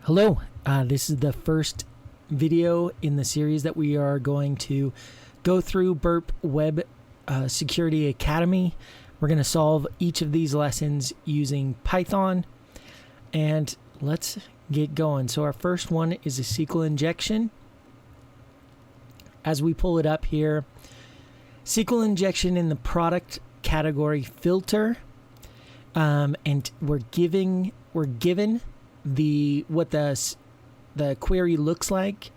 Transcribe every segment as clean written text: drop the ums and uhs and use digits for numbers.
Hello, this is the first video in the series that we are going to go through Burp Web Security Academy. We're going to solve each of these lessons using Python, and let's get going. So our first one is a SQL injection. As we pull it up here, SQL injection in the product category filter, and we're given what the query looks like.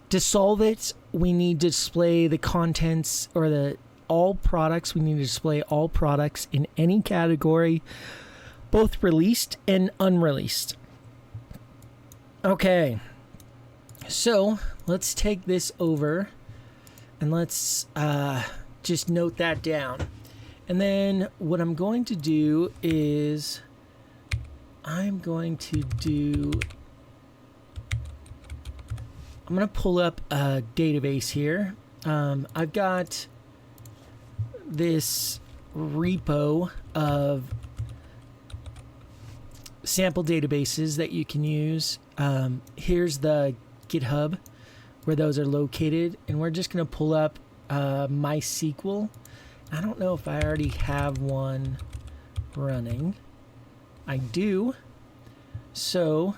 To solve it, we need to display the contents or all products. We need to display all products in any category, both released and unreleased. Okay, so let's take this over and let's just note that down. And then what I'm going to do is I'm going to pull up a database here. I've got this repo of sample databases that you can use. Here's the GitHub where those are located, and we're just going to pull up MySQL. I don't know if I already have one running. I do. So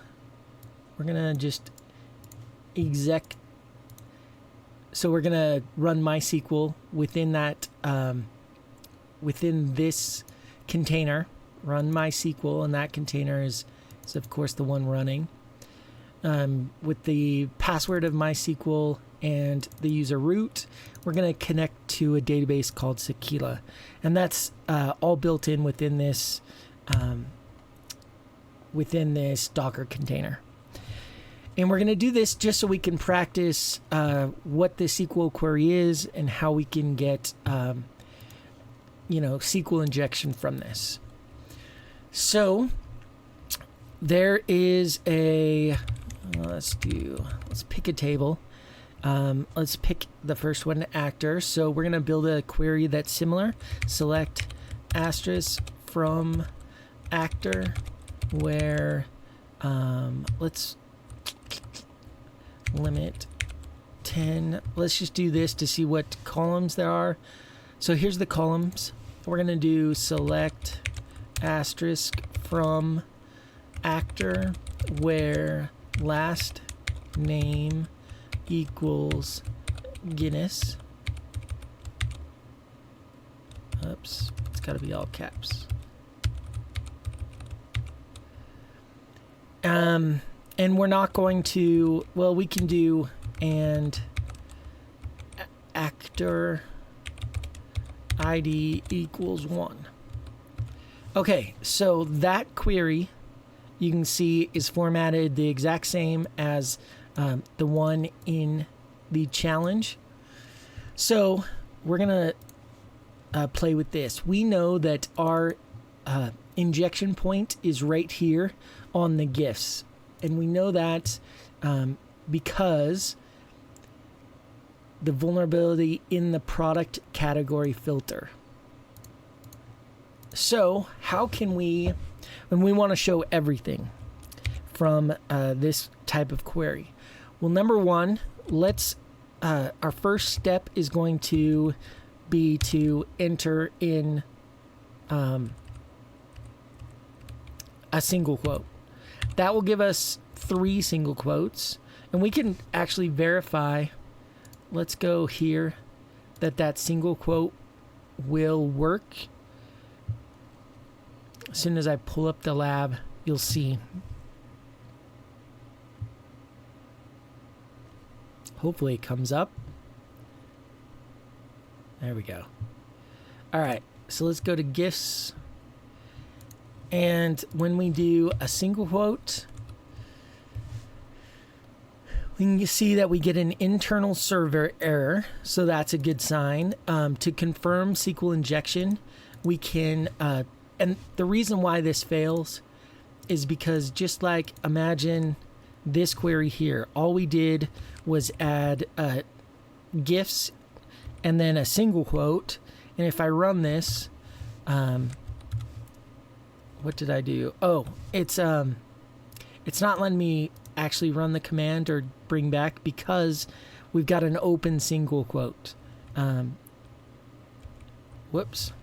we're gonna just so we're gonna run MySQL within that within this container. Run MySQL, and that container is of course the one running with the password of MySQL and the user root. We're going to connect to a database called SQLi, and that's all built in within this Docker container. And we're going to do this just so we can practice what the SQL query is and how we can get SQL injection from this. So there is let's pick a table. Let's pick the first one, actor. So we're going to build a query that's similar. Select asterisk from actor where let's limit 10. Let's just do this to see what columns there are. So here's the columns. We're going to do select asterisk from actor where last name equals Guinness. Oops, it's got to be all caps. And we're not going to, well, we can do and actor ID equals 1. Okay, so that query you can see is formatted the exact same as the one in the challenge. So we're going to play with this. We know that our injection point is right here on the GIFs. And we know that because the vulnerability in the product category filter. So how can we, when we want to show everything from this type of query? Well, number one, our first step is going to be to enter in a single quote. That will give us 3 single quotes, and we can actually verify. Let's go here that single quote will work. As soon as I pull up the lab, you'll see. Hopefully it comes up. There we go. All right, so let's go to GIFs. And when we do a single quote, we can see that we get an internal server error. So that's a good sign. To confirm SQL injection, we can, and the reason why this fails is because just like imagine this query here, all we did was add GIFs and then a single quote. And if I run this, what did I do? Oh, it's it's not letting me actually run the command or bring back because we've got an open single quote. Whoops.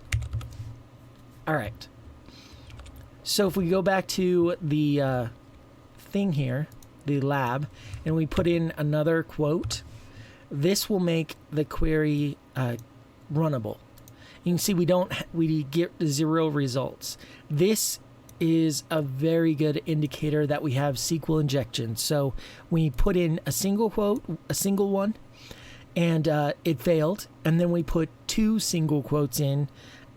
All right. So if we go back to the thing here, the lab, and we put in another quote, this will make the query runnable. You can see we get 0 results. This is a very good indicator that we have SQL injection. So we put in a single quote, a single one, and it failed. And then we put 2 single quotes in,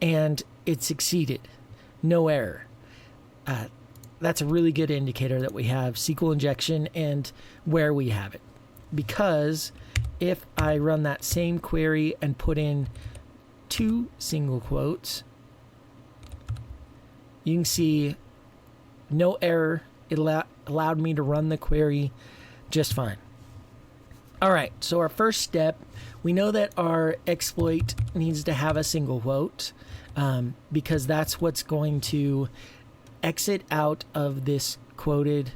and it succeeded. No error. That's a really good indicator that we have SQL injection and where we have it. Because if I run that same query and put in 2 single quotes, you can see no error. It allowed me to run the query just fine. All right, so our first step, we know that our exploit needs to have a single quote because that's what's going to exit out of this quoted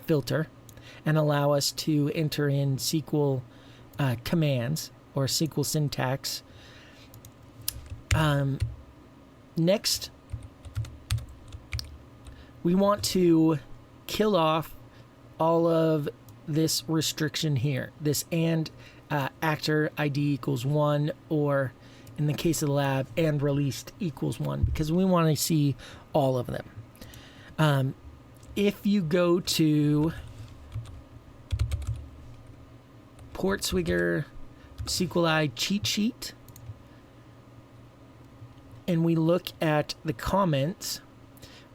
filter and allow us to enter in SQL commands or SQL syntax. Next, we want to kill off all of this restriction here, this and actor ID equals 1, or in the case of the lab, and released equals 1, because we want to see all of them. If you go to Portswigger SQLi cheat sheet and we look at the comments,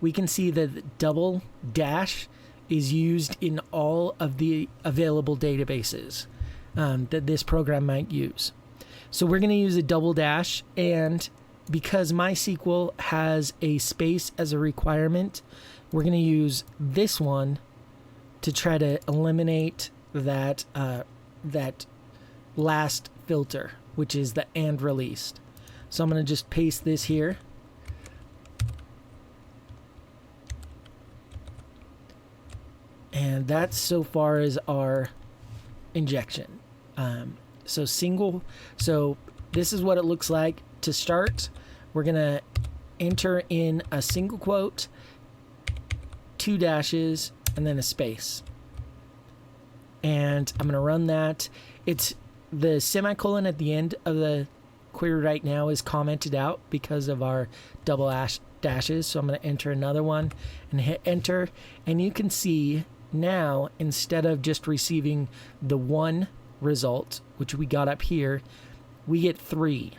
we can see that the double dash is used in all of the available databases that this program might use. So we're going to use a double dash, and because MySQL has a space as a requirement, we're going to use this one to try to eliminate that that last filter, which is the and released. So I'm going to just paste this here. And that's so far as our injection. So this is what it looks like to start. We're going to enter in a single quote, 2 dashes, and then a space. And I'm going to run that. It's the semicolon at the end of the query right now is commented out because of our double dashes. So I'm going to enter another one and hit enter. And you can see now, instead of just receiving the 1 result, which we got up here, we get 3.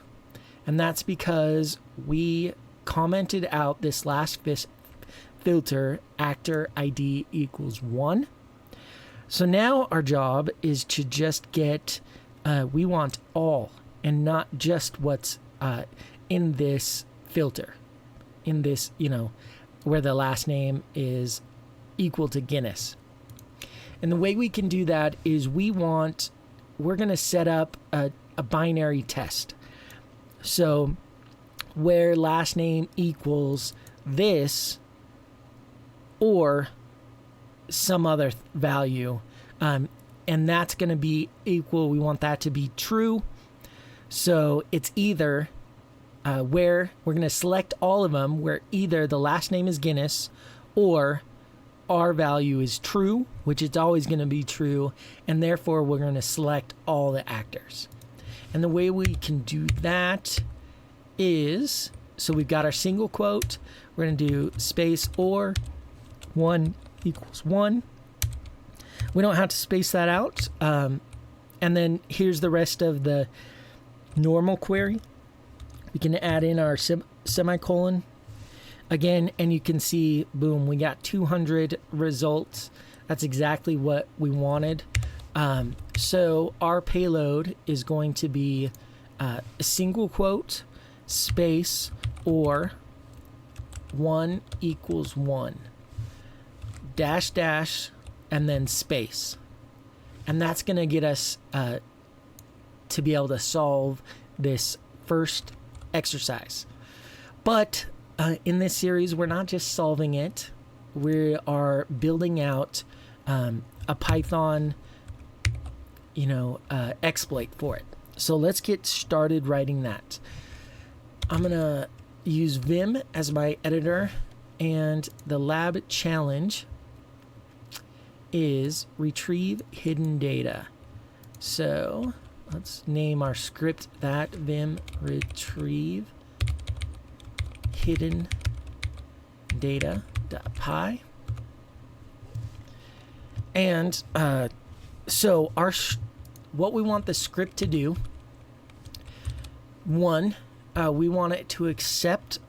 And that's because we commented out this last filter, actor ID equals 1. So now our job is to just get, we want all and not just what's in this filter, in this, where the last name is equal to Guinness. And the way we can do that is we're going to set up a binary test. So where last name equals this or some other value, and that's going to be equal. We want that to be true. So it's either where we're going to select all of them where either the last name is Guinness or our value is true, which it's always going to be true, and therefore we're going to select all the actors. And the way we can do that is, so we've got our single quote, we're going to do space or 1 equals 1. We don't have to space that out. And then here's the rest of the normal query. We can add in our semicolon again, and you can see, boom, we got 200 results. That's exactly what we wanted. So our payload is going to be a single quote, space, or 1 equals 1, dash, dash, and then space. And that's going to get us to be able to solve this first exercise. But in this series, we're not just solving it. we are building out a Python, exploit for it. So let's get started writing that. I'm going to use Vim as my editor, and the lab challenge is retrieve hidden data. So let's name our script that, Vim retrieve hidden data.py. And so what we want the script to do, one, we want it to accept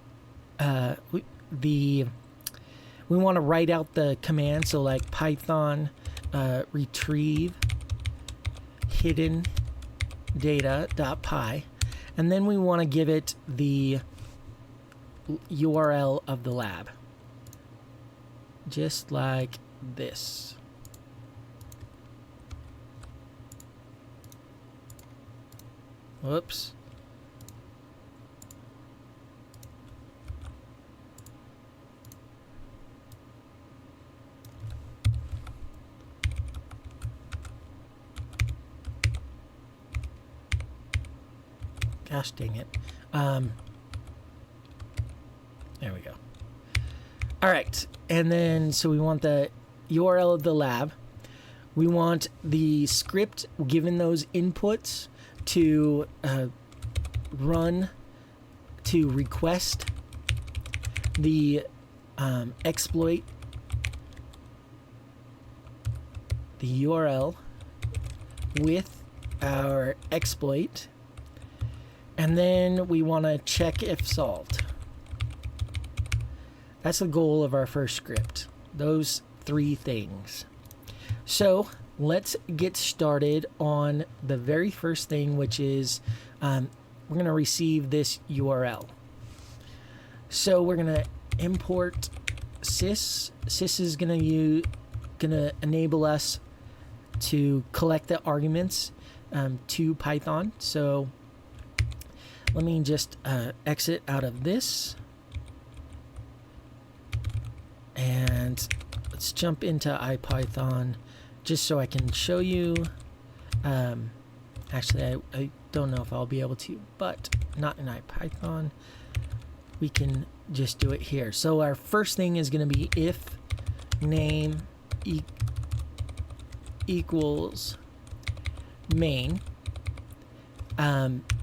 we want to write out the command, so like Python retrieve hidden data.py, and then we want to give it the URL of the lab, just like this. Whoops. Gosh dang it. There we go. All right. And then, so we want the URL of the lab. We want the script, given those inputs, to request the exploit, the URL with our exploit. And then we want to check if solved. That's the goal of our first script. Those three things. So let's get started on the very first thing, which is we're going to receive this URL. So we're going to import sys. Sys is going to enable us to collect the arguments to Python. So let me just exit out of this, and let's jump into IPython just so I can show you. Actually, I don't know if I'll be able to, but not in IPython. We can just do it here. So our first thing is going to be if name equals main.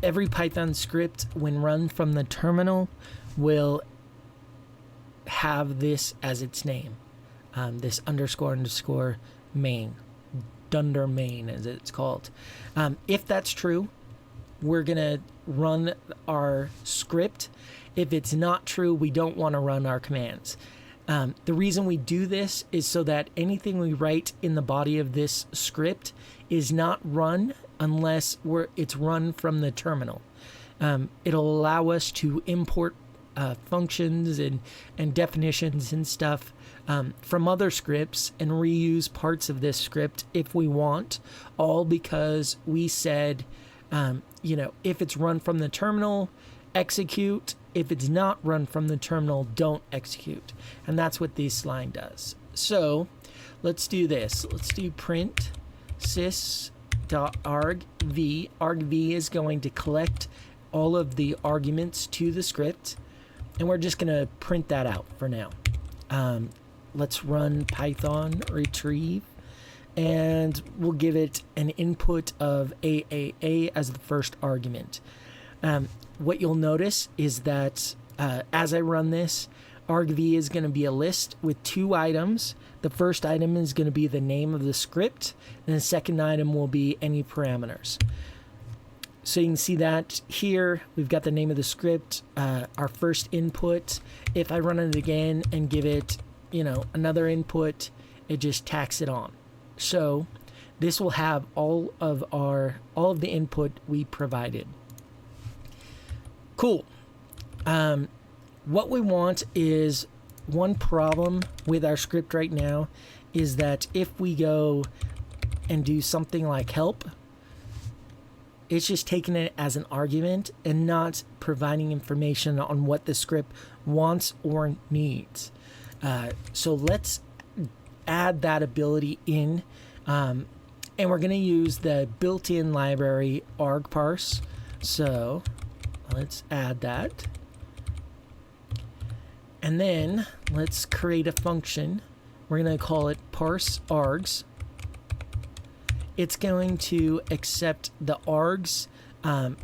Every Python script, when run from the terminal, will have this as its name, this __ main, dunder main as it's called. If that's true, we're going to run our script. If it's not true, we don't want to run our commands. The reason we do this is so that anything we write in the body of this script is not run unless it's run from the terminal. It'll allow us to import functions and definitions and stuff from other scripts and reuse parts of this script if we want, all because we said, if it's run from the terminal, execute. If it's not run from the terminal, don't execute. And that's what this line does. So let's do this. Let's do print sys.argv. Argv is going to collect all of the arguments to the script, and we're just going to print that out for now. Let's run Python retrieve, and we'll give it an input of AAA as the first argument. What you'll notice is that as I run this, argv is going to be a list with two items. The first item is going to be the name of the script, and the second item will be any parameters. So you can see that here we've got the name of the script, our first input. If I run it again and give it, another input, it just tacks it on. So this will have all of the input we provided. Cool. What we want is, one problem with our script right now is that if we go and do something like help, it's just taking it as an argument and not providing information on what the script wants or needs. So let's add that ability in, and we're going to use the built-in library argparse. So let's add that. And then let's create a function. We're going to call it parse args. It's going to accept the args,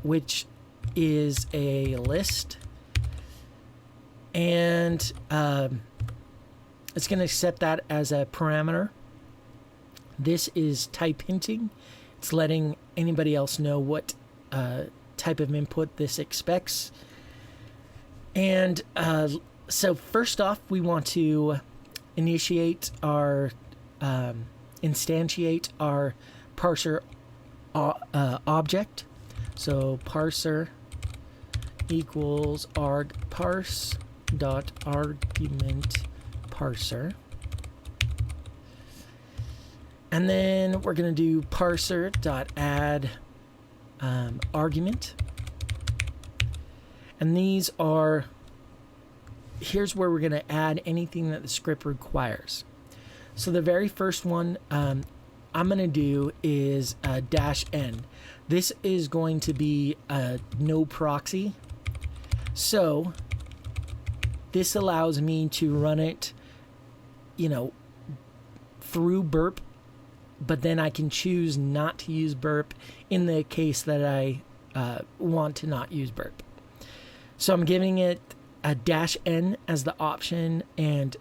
which is a list. And it's going to accept that as a parameter. This is type hinting. It's letting anybody else know what type of input this expects. And so first off, we want to instantiate our parser object. So parser equals arg parse dot argument parser. And then we're going to do parser dot add argument. And these are, here's where we're going to add anything that the script requires. So the very first one I'm going to do is -n. This is going to be no proxy. So this allows me to run it, through burp, but then I can choose not to use burp in the case that I want to not use burp. So I'm giving it a -n as the option, and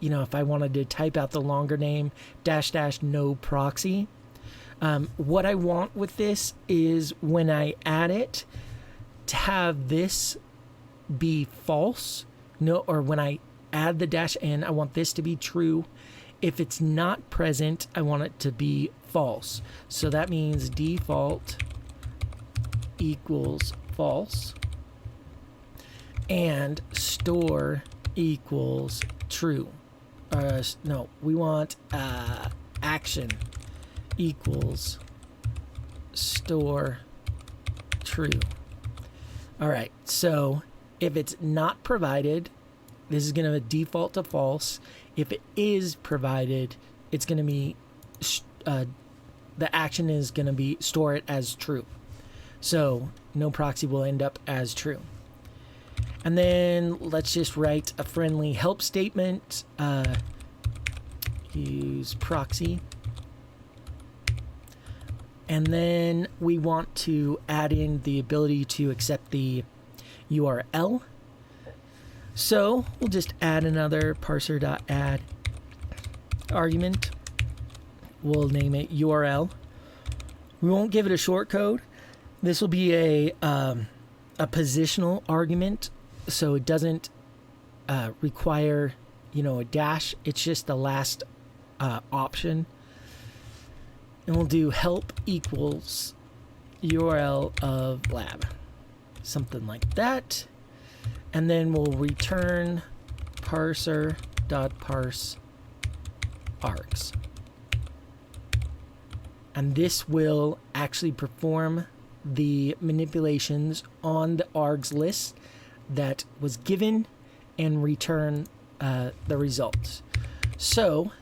if I wanted to type out the longer name, -- no proxy. What I want with this is when I add it to have this be false, or when I add the -n, I want this to be true. If it's not present, I want it to be false. So that means default equals false and store equals true. No, we want action equals store true. All right, so if it's not provided, this is going to default to false. If it is provided, it's going to be, the action is going to be store it as true. So no proxy will end up as true. And then let's just write a friendly help statement. Use proxy. And then we want to add in the ability to accept the URL. So we'll just add another parser.add argument. We'll name it URL. We won't give it a shortcode. This will be a positional argument, so it doesn't require a dash. It's just the last option. And we'll do help equals URL of lab, something like that. And then we'll return parser.parse args. And this will actually perform the manipulations on the args list that was given and return the results. So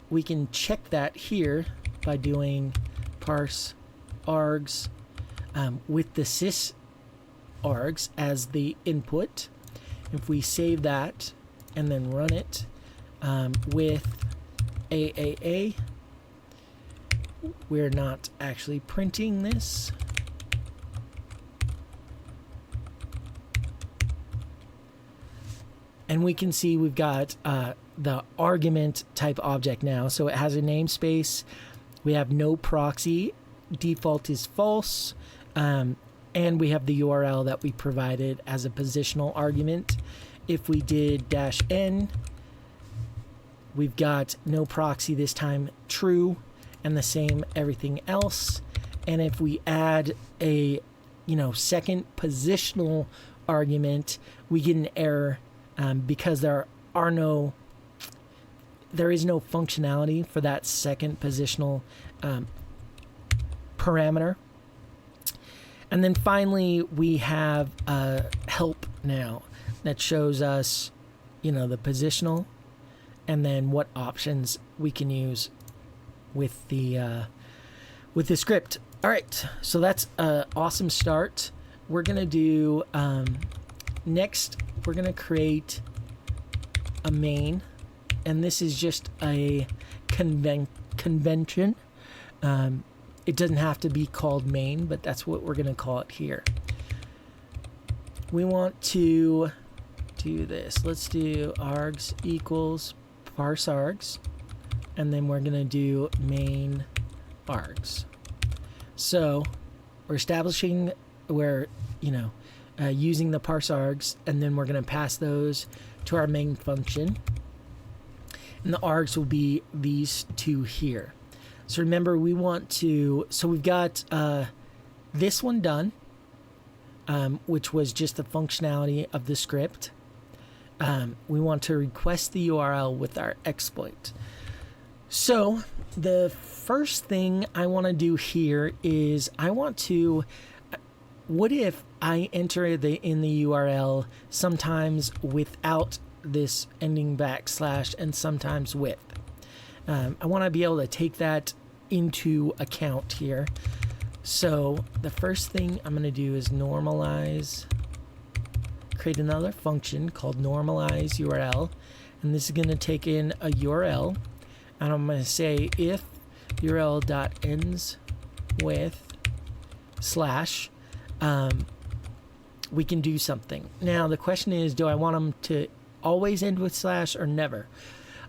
we can check that here by doing parse args with the sys args as the input. If we save that and then run it with AAA, we're not actually printing this. And we can see we've got the argument type object now. So it has a namespace. We have no proxy. Default is false. And we have the URL that we provided as a positional argument. If we did -n, we've got no proxy this time, true, and the same everything else. And if we add a second positional argument, we get an error because there is no functionality for that second positional parameter. And then finally, we have help now that shows us the positional, and then what options we can use with the script. All right, so that's an awesome start. We're gonna do next. We're gonna create a main, and this is just a convention. It doesn't have to be called main, but that's what we're gonna call it here. We want to do this. Let's do args equals parse args, and then we're gonna do main args. So we're establishing where using the parse args, and then we're going to pass those to our main function, and the args will be these two here. So remember, we want to, so we've got this one done, which was just the functionality of the script. We want to request the URL with our exploit. So the first thing I want to do here is what if I enter in the URL sometimes without this ending backslash and sometimes with? I want to be able to take that into account here. So the first thing I'm going to do is create another function called normalize URL, and this is going to take in a URL, and I'm going to say if URL.ends with slash, we can do something. Now the question is, do I want them to always end with slash or never?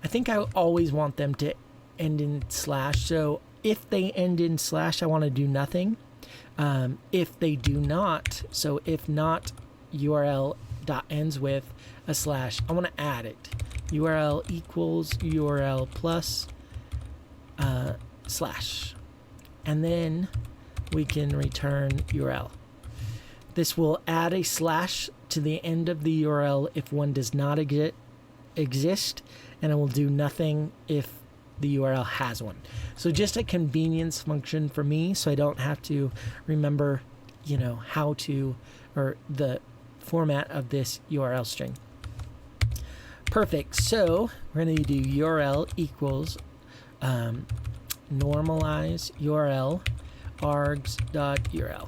I think I always want them to end in slash. So if they end in slash, I want to do nothing. If they do not, so if not URL.ends with a slash, I want to add it. URL equals URL plus slash, and then we can return URL. This will add a slash to the end of the URL if one does not exist, and it will do nothing if the URL has one. So just a convenience function for me, so I don't have to remember, how to, or the format of this URL string. Perfect. So we're going to do URL equals normalize URL args.url.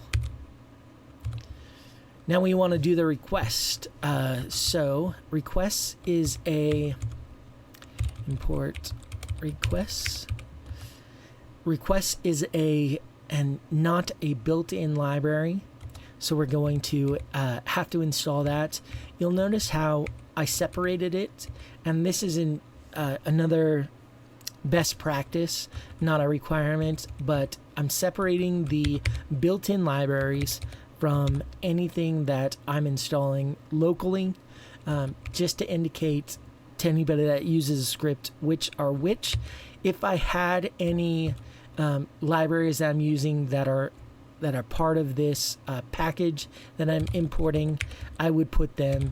Now we want to do the request. So request is a import requests. Request is and not a built-in library. So we're going to have to install that. You'll notice how I separated it, and this is another best practice, not a requirement, but I'm separating the built-in libraries from anything that I'm installing locally, just to indicate to anybody that uses a script which are which. If I had any libraries that I'm using that are part of this package that I'm importing, I would put them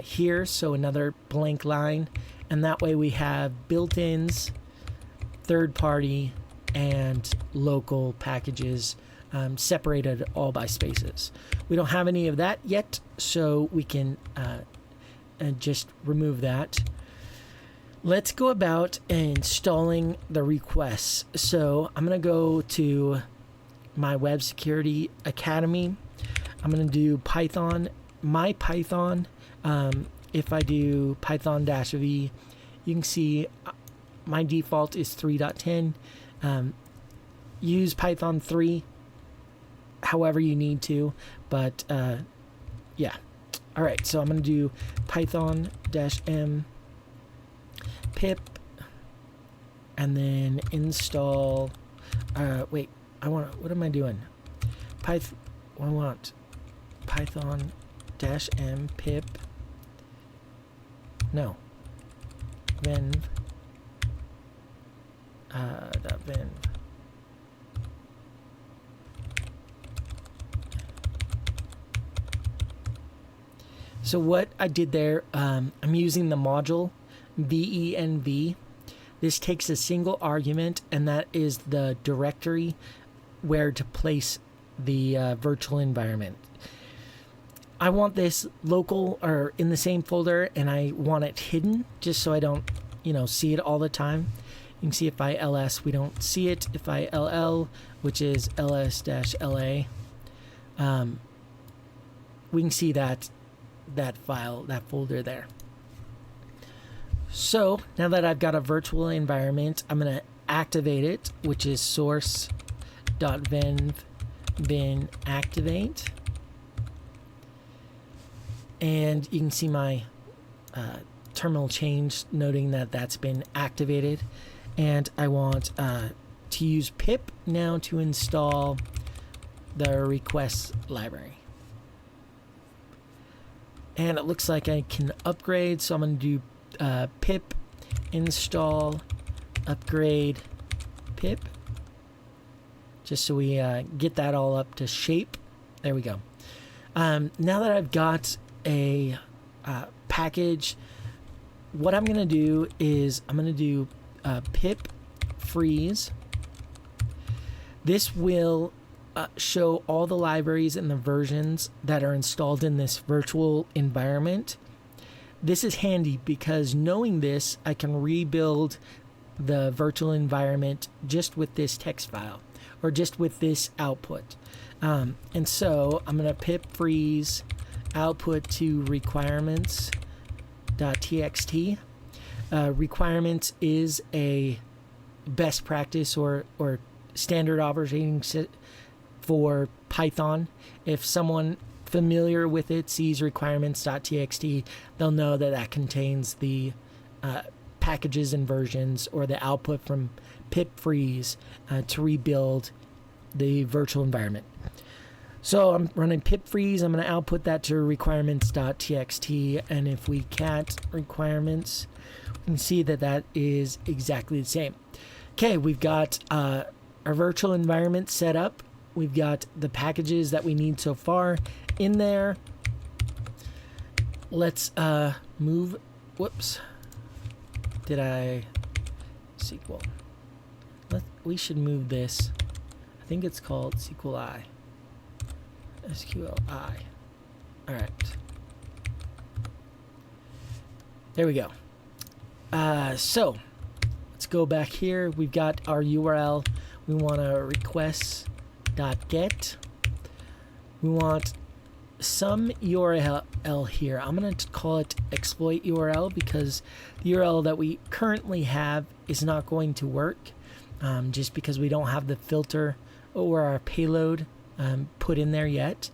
here, so another blank line, and that way we have built-ins, third-party, and local packages separated all by spaces. We don't have any of that yet, so we can just remove that. Let's go about installing the requests. So I'm going to go to my Web Security Academy. I'm going to do Python, my Python. If I do Python-V, you can see my default is 3.10. Use Python 3 however you need to, but yeah. All right, so I'm going to do Python-m pip, and then install. Wait, what am I doing? I want Python-m pip. No. Venv. .venv. So what I did there, I'm using the module venv. This takes a single argument, and that is the directory where to place the virtual environment. I want this local or in the same folder, and I want it hidden just so I don't, see it all the time. You can see if I ls, we don't see it. If I ll, which is ls-la, we can see that file, that folder there. So now that I've got a virtual environment, I'm going to activate it, which is source.venv bin activate. And you can see my terminal change noting that that's been activated. And I want to use pip now to install the request library. And it looks like I can upgrade, so I'm going to do pip install upgrade pip, just so we get that all up to shape. There we go. Now that I've got a package, what I'm going to do is I'm going to do pip freeze. This will show all the libraries and the versions that are installed in this virtual environment. This is handy because knowing this, I can rebuild the virtual environment just with this text file or just with this output. And so I'm going to pip freeze output to requirements.txt. Requirements is a best practice or standard operating for Python. If someone familiar with it sees requirements.txt, they'll know that that contains the packages and versions or the output from pip freeze to rebuild the virtual environment. So I'm running pip freeze. I'm going to output that to requirements.txt, and if we cat requirements, we can see that that is exactly the same. Okay, we've got our virtual environment set up. We've got the packages that we need so far in there. Let's move. Whoops. Did I SQL? We should move this. I think it's called SQLi. SQLi. All right. There we go. So let's go back here. We've got our URL. We want a request.get. We want some URL here. I'm going to call it exploit URL because the URL that we currently have is not going to work just because we don't have the filter or our payload put in there yet.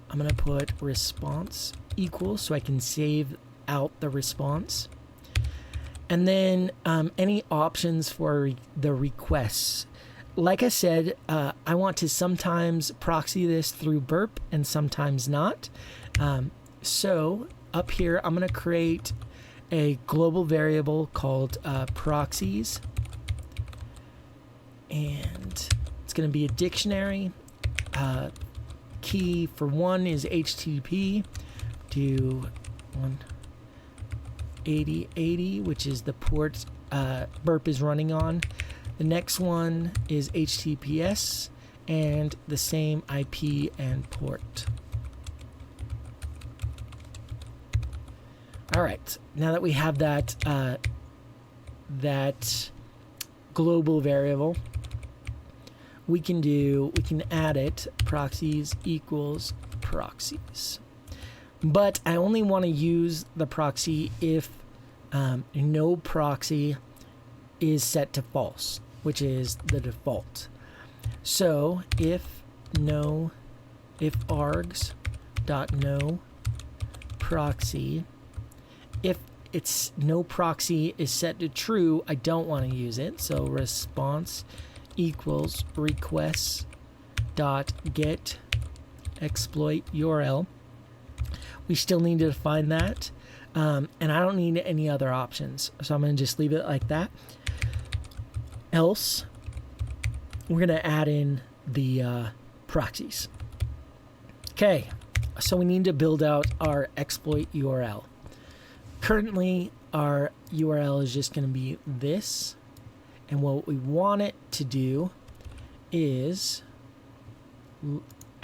I'm going to put response equals so I can save out the response. And then any options for the requests. Like I said, I want to sometimes proxy this through burp and sometimes not. So up here, I'm going to create a global variable called proxies. And it's going to be a dictionary. Key for one is HTTP to 18080, which is the port burp is running on. The next one is HTTPS and the same IP and port. All right, now that we have that global variable, we can add it proxies equals proxies. But I only want to use the proxy if no proxy is set to false, which is the default. So if args.no proxy, if it's no proxy is set to true, I don't want to use it. So response equals requests dot get exploit URL. We still need to define that, and I don't need any other options, so I'm going to just leave it like that. Else, we're going to add in the proxies. Okay, so we need to build out our exploit URL. Currently, our URL is just going to be this, and what we want it to do is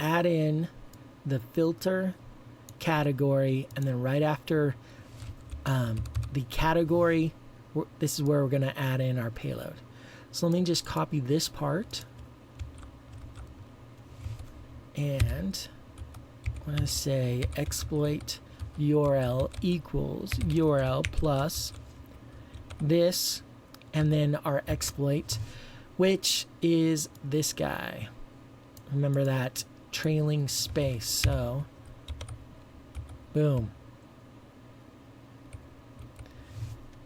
add in the filter category, and then right after the category, this is where we're going to add in our payload. So let me just copy this part, and I'm going to say exploit URL equals URL plus this, and then our exploit, which is this guy. Remember that trailing space. So boom.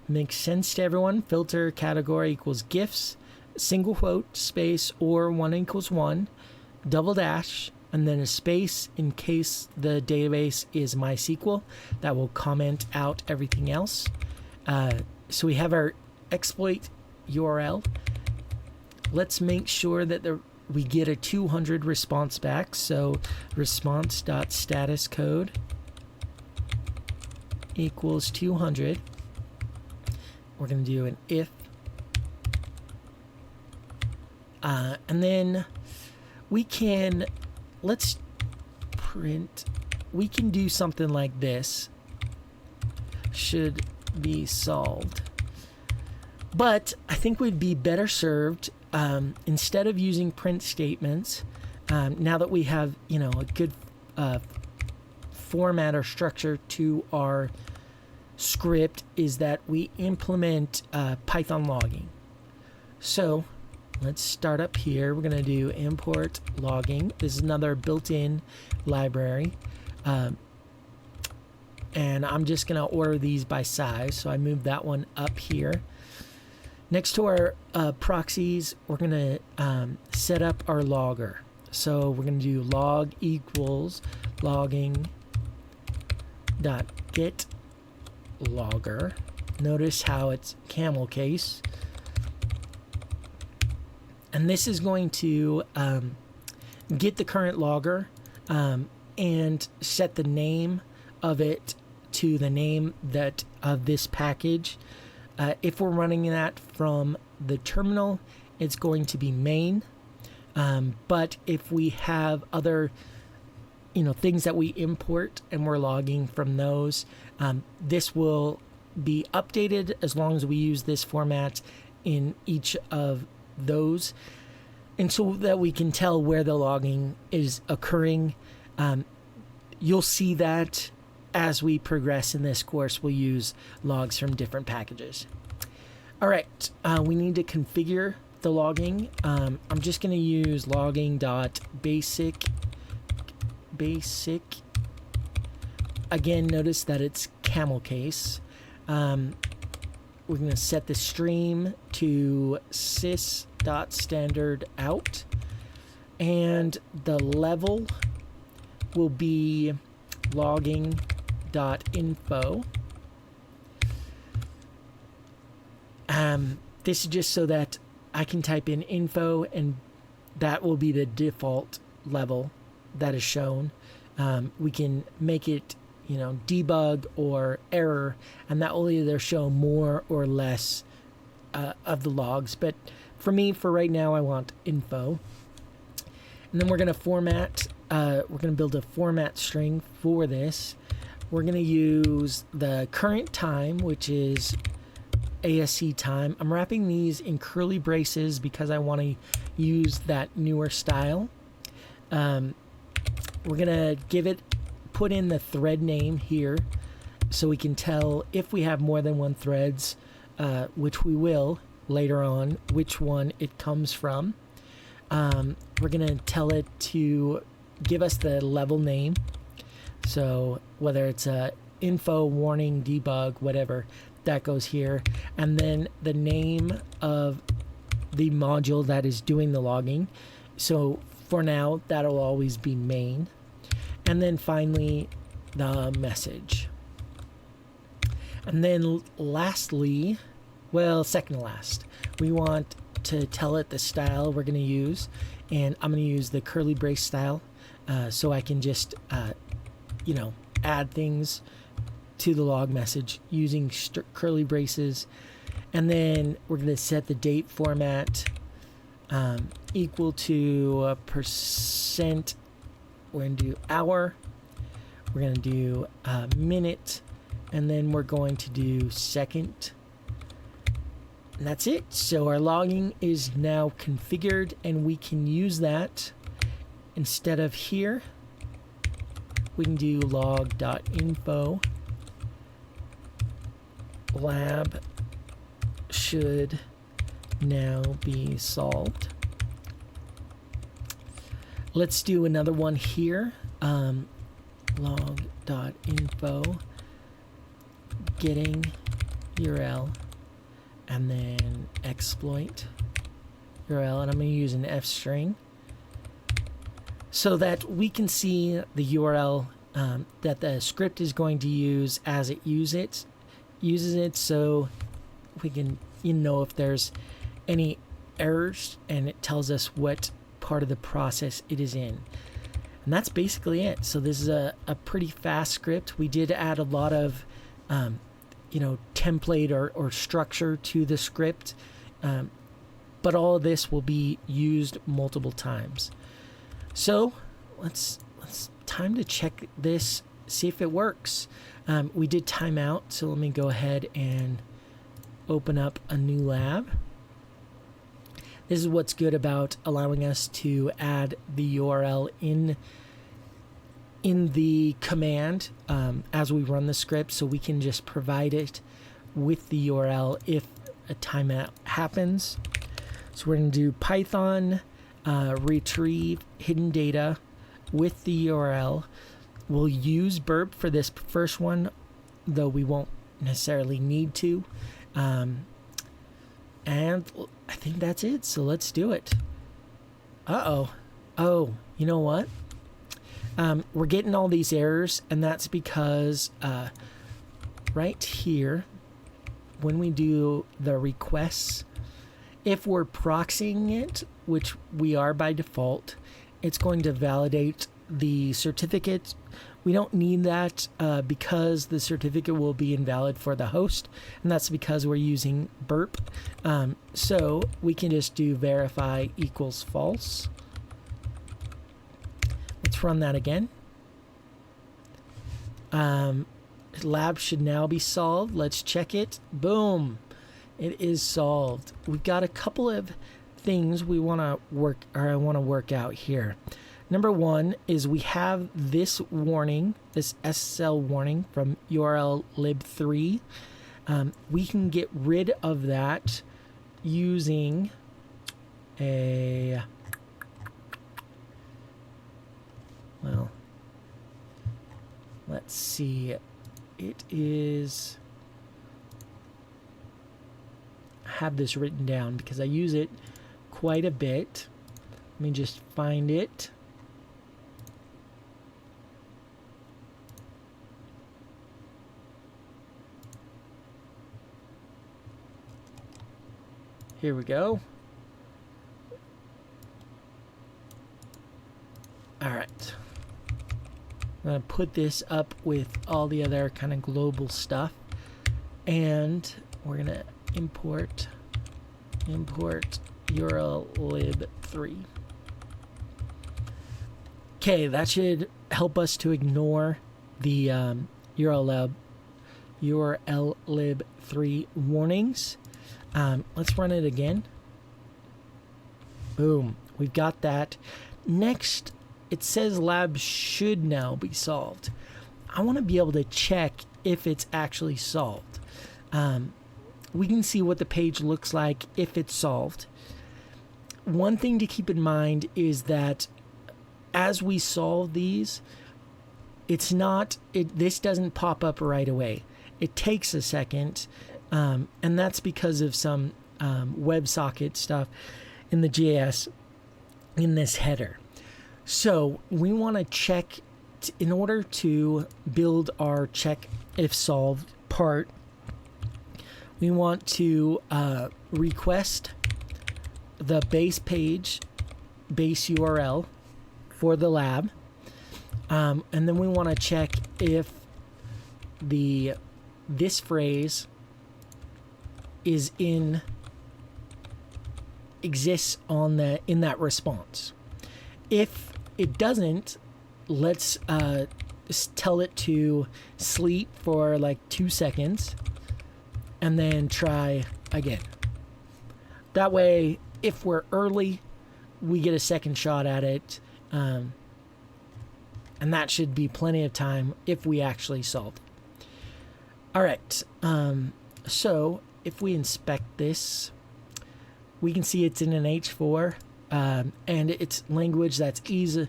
Makes sense to everyone. Filter category equals gifs, single quote, space, or 1 equals 1, double dash, and then a space in case the database is MySQL. That will comment out everything else. So we have our exploit URL. Let's make sure that we get a 200 response back. So response.status code equals 200. We're going to do an if. And then we can, let's print, we can do something like this. Should be solved. But I think we'd be better served, instead of using print statements, now that we have, a good format or structure to our script, is that we implement Python logging. So let's start up here. We're going to do import logging. This is another built-in library. And I'm just going to order these by size. So I moved that one up here. Next to our proxies, we're going to set up our logger. So we're going to do log equals logging dot get logger. Notice how it's camel case. And this is going to get the current logger and set the name of it to the name of this package. If we're running that from the terminal, it's going to be main. But if we have other things that we import and we're logging from those, this will be updated as long as we use this format in each of those, and so that we can tell where the logging is occurring. You'll see that as we progress in this course, we'll use logs from different packages. All right, we need to configure the logging. I'm just going to use logging.basic. Again, notice that it's camel case. We're going to set the stream to sys.standardout, and the level will be logging.info. This is just so that I can type in info, and that will be the default level that is shown. We can make it debug or error, and that will either show more or less of the logs. But for me, for right now, I want info. And then we're going to format, we're going to build a format string for this. We're going to use the current time, which is ASC time. I'm wrapping these in curly braces because I want to use that newer style. We're going to put in the thread name here so we can tell if we have more than one threads, which we will later on, which one it comes from. We're going to tell it to give us the level name. So whether it's info, warning, debug, whatever, that goes here. And then the name of the module that is doing the logging. So for now, that'll always be main. And then finally, the message. And then lastly, second to last, we want to tell it the style we're going to use. And I'm going to use the curly brace style so I can just, add things to the log message using curly braces. And then we're going to set the date format equal to %, we're going to do hour, we're going to do minute, and then we're going to do second. And that's it. So our logging is now configured, and we can use that instead of here. We can do log.info lab should now be solved. Let's do another one here. Log.info getting URL and then exploit URL, and I'm going to use an F string so that we can see the URL that the script is going to use as it uses it, so we can if there's any errors, and it tells us what part of the process it is in. And that's basically it. So this is a pretty fast script. We did add a lot of template or structure to the script, but all of this will be used multiple times. So let's time to check this, see if it works. We did timeout, so let me go ahead and open up a new lab. This is what's good about allowing us to add the URL in the command as we run the script, so we can just provide it with the URL if a timeout happens. So we're going to do Python retrieve hidden data with the URL. We'll use burp for this first one, though we won't necessarily need to. And I think that's it, so let's do it. Oh, you know what? We're getting all these errors, and that's because right here, when we do the requests, if we're proxying it, which we are by default, it's going to validate the certificate. We don't need that because the certificate will be invalid for the host, and that's because we're using burp. So we can just do verify equals false. Let's run that again. Lab should now be solved. Let's check it. Boom. It is solved. We've got a couple of things we want to I want to work out here. Number one is we have this warning, this SSL warning from URL lib3. We can get rid of that using let's see. It is, I have this written down because I use it quite a bit. Let me just find it. Here we go. All right. I'm going to put this up with all the other kind of global stuff. And we're going to import URL lib3. Okay, that should help us to ignore the URL lib3 warnings. Let's run it again. Boom. We've got that. Next, it says lab should now be solved. I want to be able to check if it's actually solved. We can see what the page looks like if it's solved. One thing to keep in mind is that as we solve these, this doesn't pop up right away. It takes a second. And that's because of some WebSocket stuff in the JS in this header. So we want to check, in order to build our check if solved part, we want to request the base page, base URL for the lab. And then we want to check if this phrase exists in that response. If it doesn't, let's just tell it to sleep for like 2 seconds and then try again. That way, if we're early, we get a second shot at it. And that should be plenty of time if we actually solve it. All right. So if we inspect this, we can see it's in an H4, and it's language that's easy,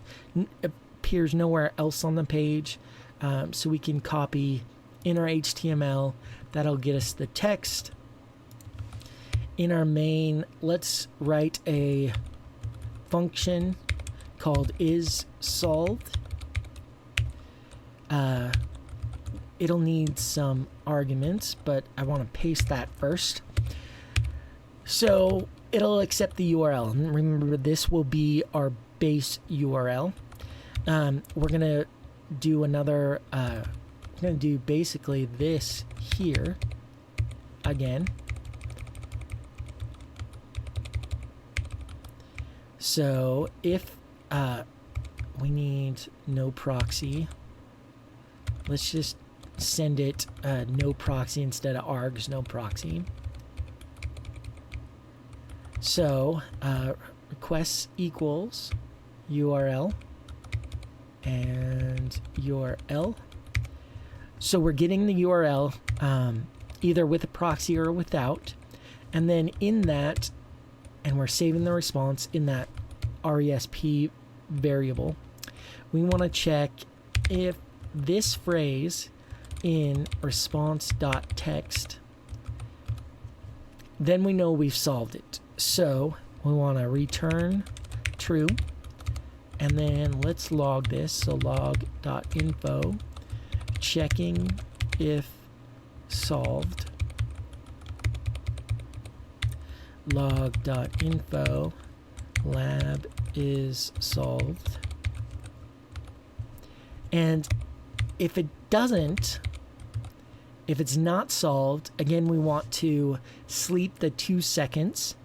appears nowhere else on the page. So we can copy in our HTML. That'll get us the text. In our main, let's write a function called isSolved. It'll need some arguments, but I want to paste that first. So it'll accept the URL. And remember, this will be our base URL. We're going to do another, we're going to do basically this here again. So if we need no proxy, let's just send it no proxy instead of args no proxy. So requests equals URL and URL. So we're getting the URL either with a proxy or without, and then in that, and we're saving the response in that RESP variable. We want to check if this phrase in response.text, then we know we've solved it. So we want to return true, and then let's log this. So log.info, checking if solved. Log.info, lab is solved. And if it doesn't, if it's not solved, again, we want to sleep the 2 seconds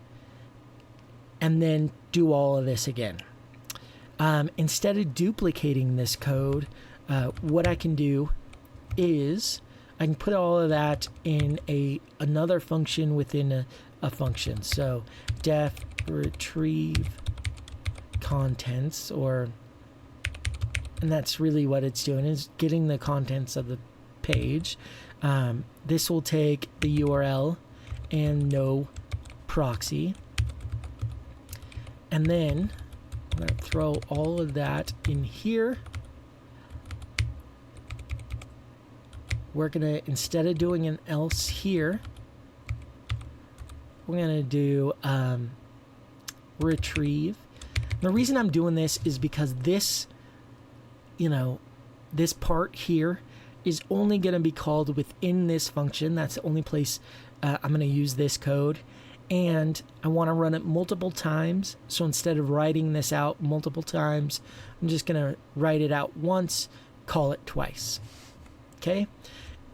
and then do all of this again. Instead of duplicating this code, what I can do is I can put all of that in another function within a function. So def retrieve contents, and that's really what it's doing, is getting the contents of the page. This will take the URL and no proxy, and then I'm going to throw all of that in here. We're going to, instead of doing an else here, we're going to do retrieve. The reason I'm doing this is because this, this part here is only going to be called within this function. That's the only place I'm going to use this code. And I want to run it multiple times. So instead of writing this out multiple times, I'm just going to write it out once, call it twice. Okay?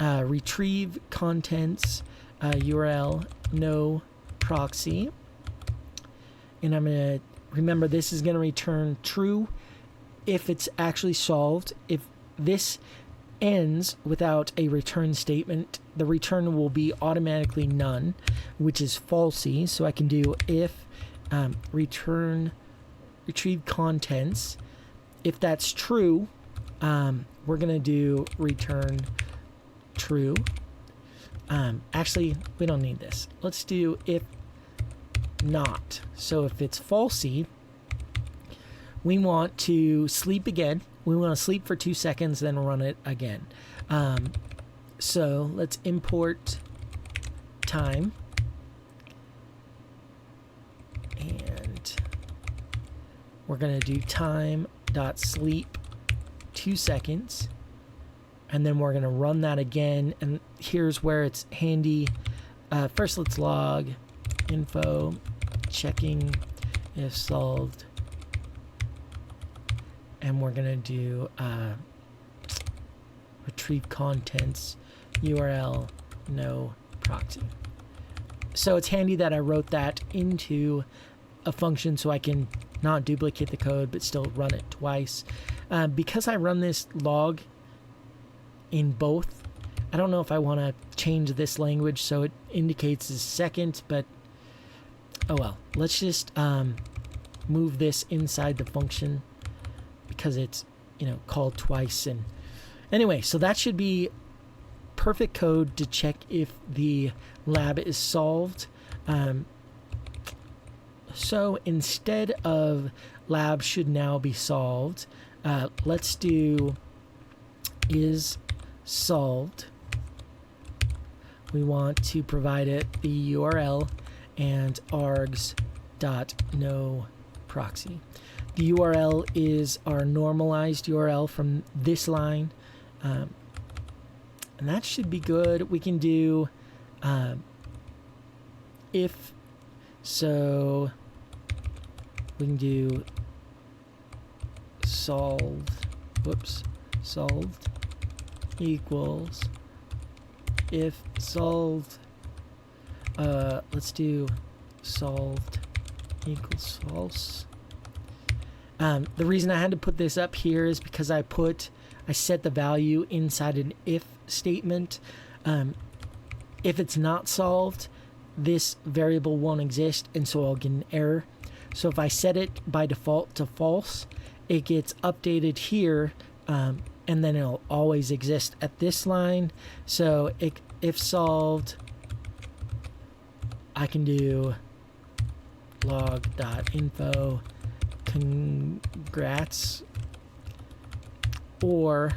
Retrieve contents, URL, no proxy. And I'm going to, remember, this is going to return true if it's actually solved. If this ends without a return statement, the return will be automatically none, which is falsy. So I can do if retrieve contents. If that's true, we're going to do return true. Actually, we don't need this. Let's do if not. So if it's falsy, we want to sleep again. We want to sleep for 2 seconds, then run it again. So let's import time. And we're going to do time.sleep 2 seconds. And then we're going to run that again. And here's where it's handy. First, let's log info, checking if solved. And we're going to do retrieve contents, URL, no proxy. So it's handy that I wrote that into a function so I can not duplicate the code but still run it twice. Because I run this log in both, I don't know if I want to change this language so it indicates a second, but oh well. Let's just move this inside the function because it's, you know, called twice. And anyway, so that should be perfect code to check if the lab is solved. So instead of lab should now be solved, let's do is solved. We want to provide it the URL and args.noProxy. The URL is our normalized URL from this line, and that should be good. We can do if so. We can do solved equals if solved. Let's do solved equals false. The reason I had to put this up here is because I set the value inside an if statement. If it's not solved, this variable won't exist, and so I'll get an error. So if I set it by default to false, it gets updated here, and then it'll always exist at this line. So if solved, I can do log.info congrats or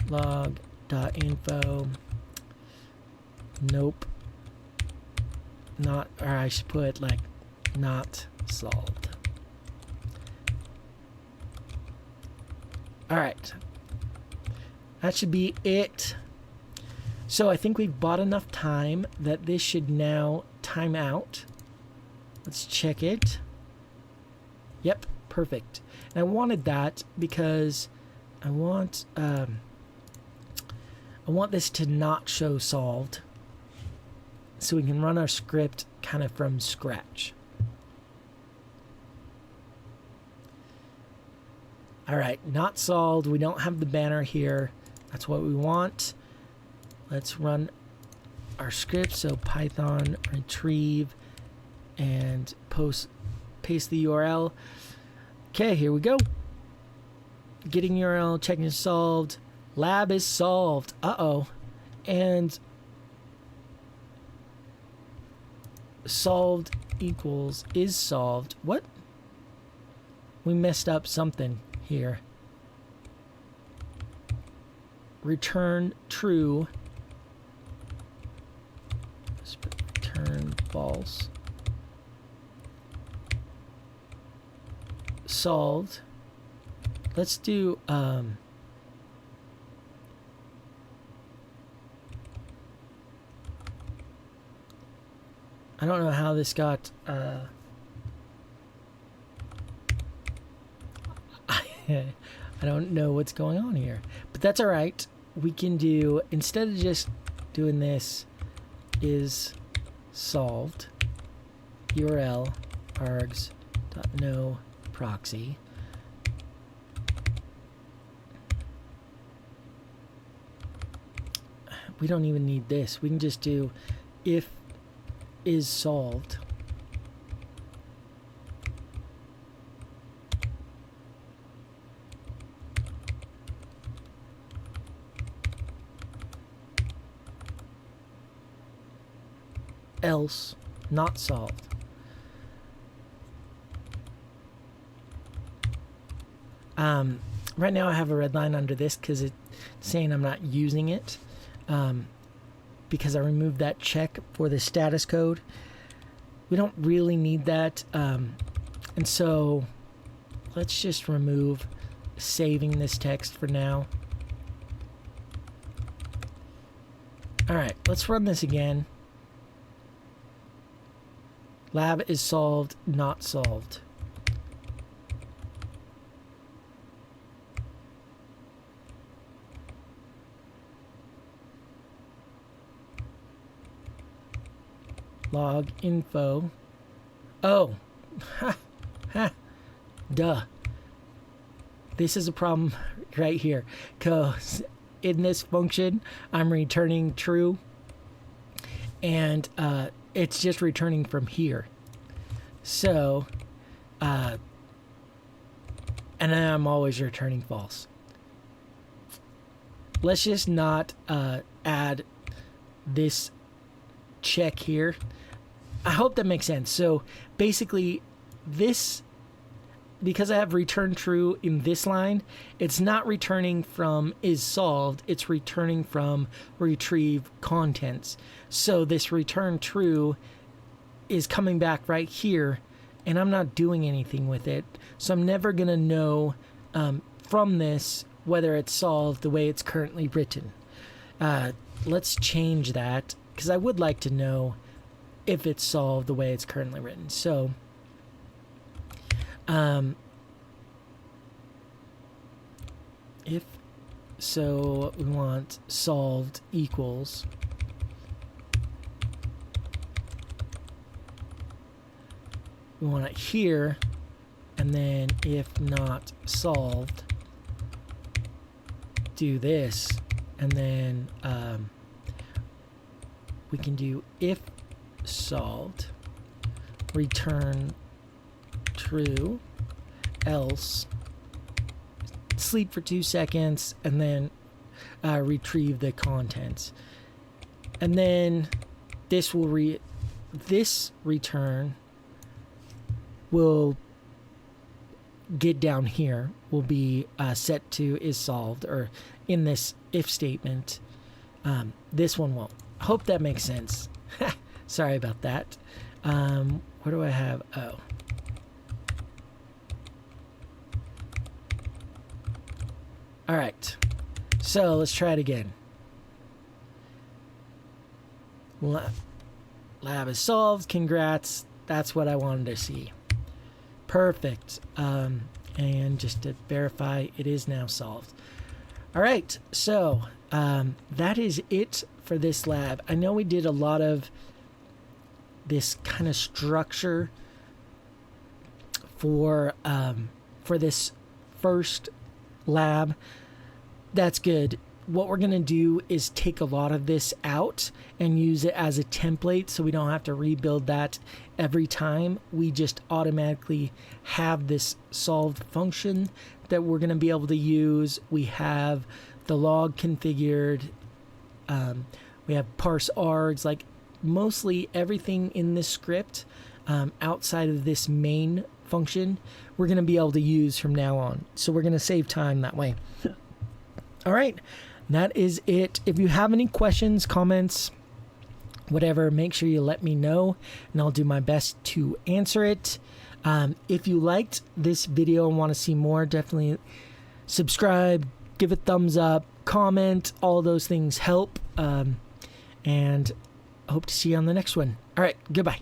log.info nope, not, or I should put like not solved. All right, that should be it. So I think we've bought enough time that this should now time out. Let's check it. Yep, perfect. And I wanted that because I want this to not show solved, so we can run our script kind of from scratch. All right, not solved. We don't have the banner here. That's what we want. Let's run our script. So Python retrieve and paste the URL. Okay, here we go. Getting URL, checking is solved. Lab is solved. Uh-oh. And solved equals is solved. What? We messed up something here. Return true. Return false. Solved. Let's do I don't know how this got I don't know what's going on here, but that's all right. We can do, instead of just doing this, is solved URL args.noProxy. We don't even need this. We can just do if is solved. Else not solved. Right now I have a red line under this because it's saying I'm not using it, because I removed that check for the status code. We don't really need that, and so let's just remove saving this text for now. All right, let's run this again. Lab is solved, not solved. Log info Oh, duh. This is a problem right here, because in this function, I'm returning true, and it's just returning from here. So, and then I'm always returning false. Let's just not add this check here. I hope that makes sense. So basically this, because I have return true in this line, it's not returning from is solved, it's returning from retrieve contents. So this return true is coming back right here, and I'm not doing anything with it. So I'm never going to know from this whether it's solved the way it's currently written. Let's change that, because I would like to know if it's solved the way it's currently written. So if so, we want solved equals we want it here, and then if not solved, do this, and then we can do if solved, return true, else sleep for 2 seconds, and then retrieve the contents. And then this will this return will get down here, will be set to is solved, or in this if statement. This one won't. Hope that makes sense. Sorry about that. What do I have? Oh. All right. So let's try it again. Lab is solved. Congrats. That's what I wanted to see. Perfect. And just to verify, it is now solved. All right. So that is it for this lab. I know we did a lot of this kind of structure for this first lab. That's good. What we're going to do is take a lot of this out and use it as a template, so we don't have to rebuild that every time. We just automatically have this solved function that we're going to be able to use. We have the log configured. We have parse args, like mostly everything in this script outside of this main function, we're going to be able to use from now on. So we're going to save time that way. All right, that is it. If you have any questions, comments, whatever, make sure you let me know, and I'll do my best to answer it. If you liked this video and want to see more, definitely subscribe, give a thumbs up, comment. All those things help. And I hope to see you on the next one. All right, goodbye.